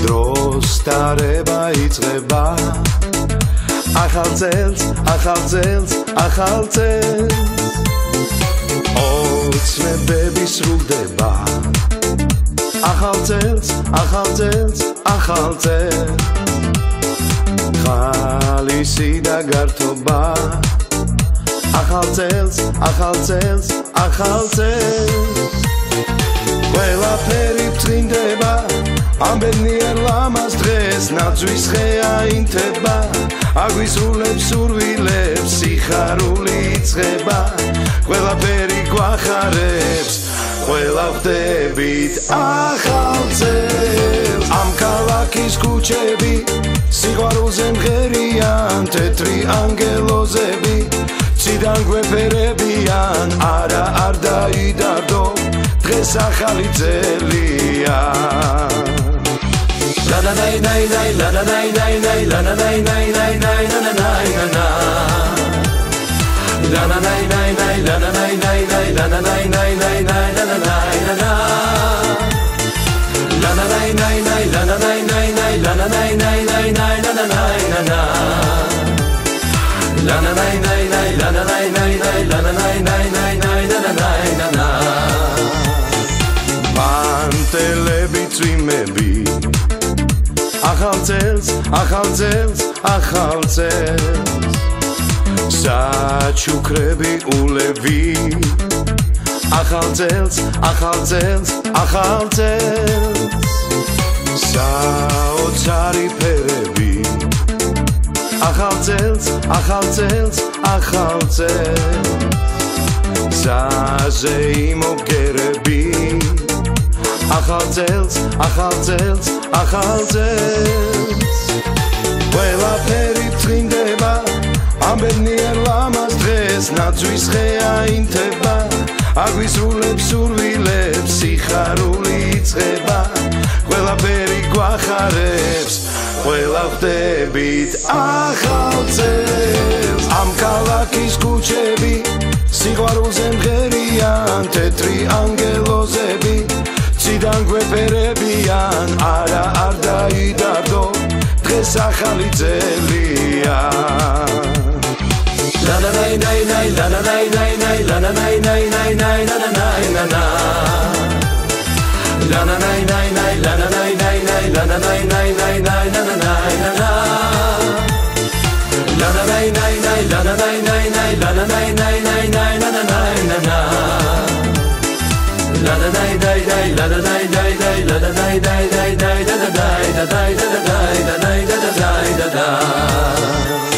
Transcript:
დროს დარება იწყება ახალ წელს ოცნებები სრულდება ახალ წელს ხალისი და გართობა ახალ წელს ყველაფერი წინდება ამ ბედნიერ ლამაზ დღეს ნაძვის ხეა ინთება აგვისრულებს სურვილებს სიხარული იწყება ყველაფერი გვახარებს ყველა ვხდებით ახალ წელს ამ ქალაქის ქუჩები სიყვარულზე მღერიან თეთრი ანგელოზები ციდან გვეფერებიან არა არ დაიდარდო დღეს ახალი წელია მანტელები წვიმები ახალ წელს საჩუქრები ულევი ახალ წელს საოცარი ფერები ახალ წელს ზაზე იმოგერები ახალ წელს ყველაფერი წინდება ამ ბედნიერ ლამაზ დღეს ნაძვის ხეა ინთება აგვისრულებს სურვილებს სიხარული იწყება ყველაფერი გვახარებს ყველა ვხდებით ახალ წელს ამ ქალაქის ქუჩები სიყვარულზე მღერიან თეთრი ანგელოზები ციდან გვეფერებიან არა არ დაიდარდო დღეს ახალი წელია la